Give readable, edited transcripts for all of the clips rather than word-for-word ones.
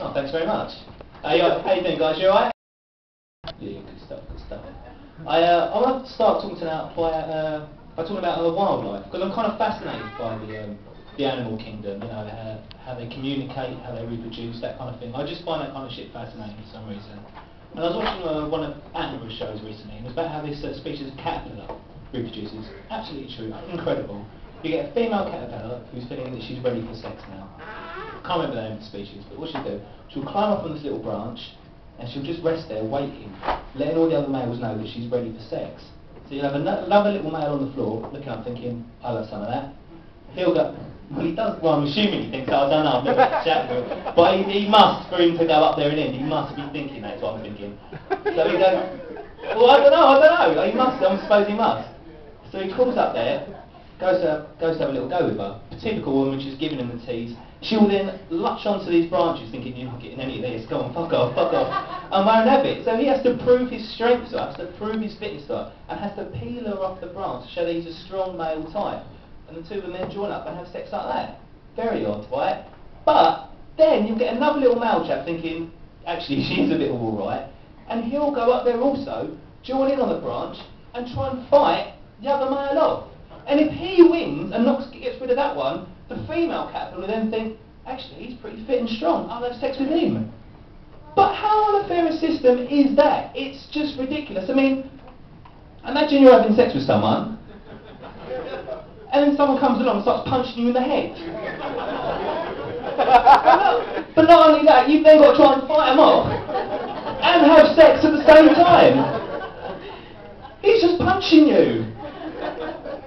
Oh, thanks very much. How you doing, guys? You alright? Yeah, good stuff, good stuff. I want to start talking about wildlife, because I'm kind of fascinated by the animal kingdom, you know, how they communicate, how they reproduce, that kind of thing. I just find that kind of shit fascinating for some reason. And I was watching one of Attenborough's shows recently, and it was about how this species of caterpillar reproduces. Absolutely true, incredible. You get a female caterpillar who's feeling that she's ready for sex now. Can't remember the name of the species, but what she'll do, she'll climb up on this little branch, and she'll just rest there waiting, letting all the other males know that she's ready for sex. So you'll have another little male on the floor, looking up thinking, I'll have some of that. He'll go, well he does, well I'm assuming he thinks, I don't know, I've never chatted with him. But he must, for him to go up there and end, he must be thinking that's what I'm thinking. So he goes, well I don't know, he must, I suppose he must. So he crawls up there, goes to have a little go with her. A typical woman, she's giving him the tease. She'll then latch onto these branches thinking, you're not getting any of this, come on, fuck off, and won't have it. So he has to prove his strength to her, has to prove his fitness to her, and has to peel her off the branch to show that he's a strong male type. And the two of them then join up and have sex like that. Very odd, right? But then you'll get another little male chap thinking, actually she's a bit alright, and he'll go up there also, join in on the branch, and try and fight the other male off. And if he wins and gets rid of that one, the female caterpillar will then think, actually he's pretty fit and strong, I'll have sex with him. But how unfair a system is that? It's just ridiculous. I mean, imagine you're having sex with someone, and then someone comes along and starts punching you in the head. But not only that, you've then got to try and fight him off, and have sex at the same time. He's just punching you.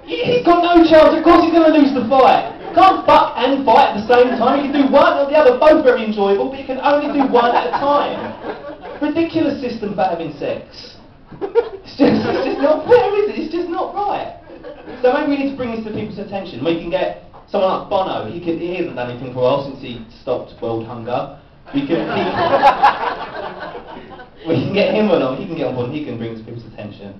He's got no chance, of course he's going to lose the fight. Can't fuck and fight at the same time. You can do one or the other, both very enjoyable, but you can only do one at a time. Ridiculous system for having sex. It's just not fair, is it? It's just not right. So maybe we need to bring this to people's attention. We can get someone like Bono, he hasn't done anything for a while since he stopped world hunger. We can get him along, he can get on board and he can bring it to people's attention.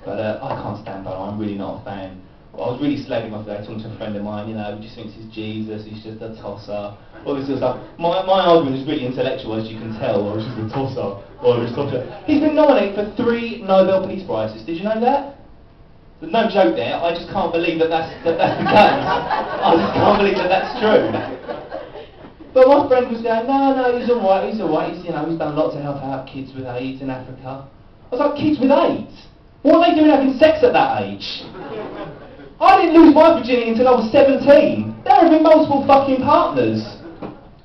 But I can't stand Bono, I'm really not a fan. I was really slagging him off today, talking to a friend of mine, you know, he just thinks he's Jesus, he's just a tosser, all this sort of stuff. My argument is really intellectual, as you can tell, or he's just a tosser, or he's a tosser. He's been nominated for 3 Nobel Peace Prizes, did you know that? There's no joke there, I just can't believe that's the case. I just can't believe that's true. But my friend was going, no, he's alright, he's done a lot to help out kids with AIDS in Africa. I was like, kids with AIDS? What are they doing having sex at that age? I didn't lose my virginity until I was 17. There have been multiple fucking partners.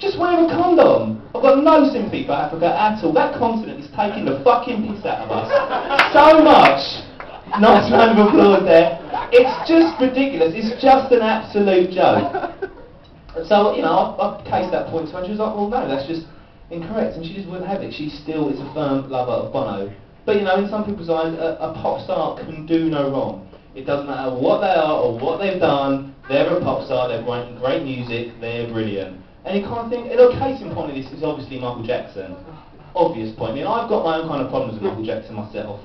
Just wear a condom. I've got no sympathy for Africa at all. That continent is taking the fucking piss out of us. So much. Nice round of applause there. It's just ridiculous. It's just an absolute joke. So, you know, I cased that point to her and she was like, well no, that's just incorrect. And she just wouldn't have it. She still is a firm lover of Bono. But you know, in some people's eyes, a pop star can do no wrong. It doesn't matter what they are or what they've done, they're a pop star, they're writing great music, they're brilliant. And you can't think, a case in point of this is obviously Michael Jackson. Obvious point. I mean, I've got my own kind of problems with Michael Jackson myself,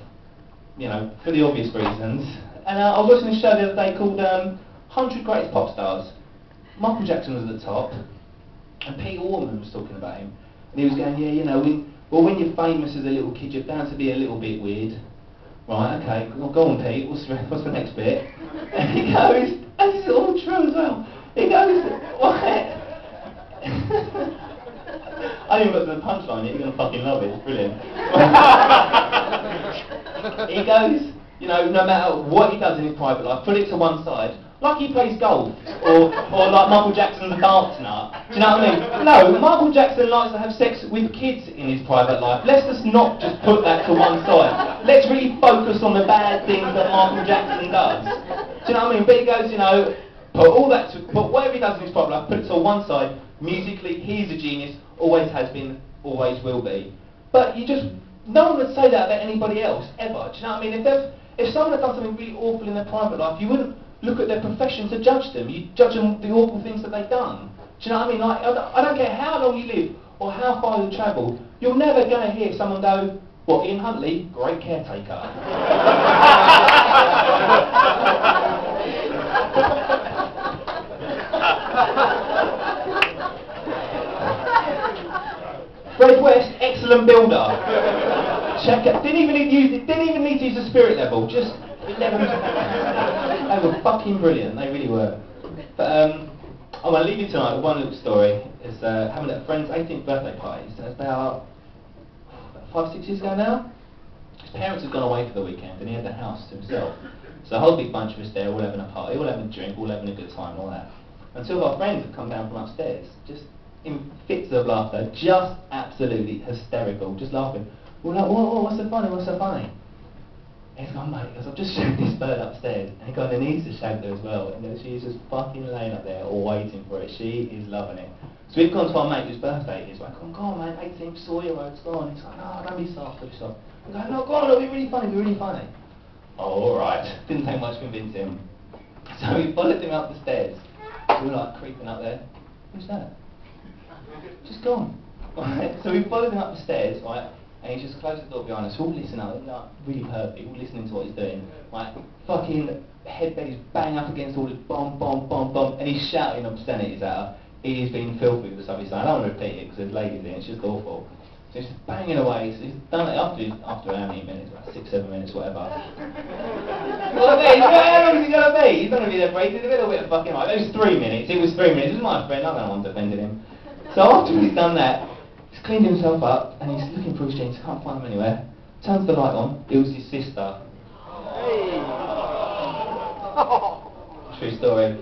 you know, for the obvious reasons. And I was watching a show the other day called 100 Greatest Pop Stars. Michael Jackson was at the top, and Pete Orman was talking about him. And he was going, yeah, you know, when you're famous as a little kid, you're bound to be a little bit weird. Right, okay, well, go on Pete, what's the next bit? And he goes, and this is all true as well, he goes, what? I didn't put the punchline yet, you're going to fucking love it, it's brilliant. He goes, you know, no matter what he does in his private life, put it to one side, like he plays golf, or like Michael Jackson's a dance nut. Do you know what I mean? No, Michael Jackson likes to have sex with kids in his private life. Let's just not just put that to one side. Let's really focus on the bad things that Michael Jackson does. Do you know what I mean? But he goes, you know, put whatever he does in his private life, put it to one side. Musically, he's a genius, always has been, always will be. But no one would say that about anybody else, ever. Do you know what I mean? If someone had done something really awful in their private life, you wouldn't look at their profession to judge them. You judge them the awful things that they've done. Do you know what I mean? Like, I don't care how long you live or how far you travel, you're never going to hear someone go, well, Ian Huntley, great caretaker. Fred West, excellent builder. Check it. Didn't even need to use the spirit level. Just 11. They were fucking brilliant. They really were. But I want to leave you tonight with one little story. It's having a friend's 18th birthday party. So it's about 5-6 years ago now. His parents had gone away for the weekend and he had the house to himself. So a whole big bunch of us there, all having a party, all having a drink, all having a good time, all that. And two of our friends had come down from upstairs, just in fits of laughter, just absolutely hysterical, just laughing. We're like, whoa, what's so funny, what's so funny? And he's gone, mate, because I've just shagged this bird upstairs, and he kind of needs to shag her as well, and she's just fucking laying up there, all waiting for it. She is loving it. So we've gone to our mate whose birthday it is, like, go on mate, 18th Sawyer-Road's gone. He's like, no, don't be soft, don't be soft. We go, no, go on, it'll be really funny, it'll be really funny. Oh, alright. Didn't take much to convince him. So we followed him up the stairs. We were like creeping up there. Who's that? Just gone. Right. So we followed him up the stairs, right, and he just closed the door behind us. We're all listening up, like, really perfect, all listening to what he's doing. Like, fucking headbed is bang up against all this bomb, bomb, bomb, bomb, and he's shouting obscenities at her. He's been filthy with the stuff he's saying. I don't want to repeat it because there's ladies in it, it's just awful. So he's just banging away. So he's done it after how many minutes? About 6-7 minutes, whatever. Well, how long is he going to be? He's not going to be there for ages. He's a little bit of fucking like. It was 3 minutes. It was 3 minutes. It was my friend. I don't want to offend him. So after he's done that, he's cleaned himself up and he's looking for his jeans. Can't find them anywhere. Turns the light on. It was his sister. Hey. True story.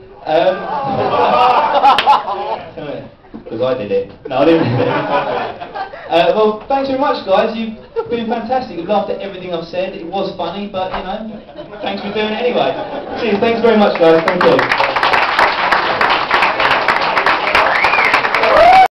Because I did it. No, I didn't do it. Well, thanks very much, guys. You've been fantastic. You've laughed at everything I've said. It was funny, but, you know, thanks for doing it anyway. Cheers. Thanks very much, guys. Thank you.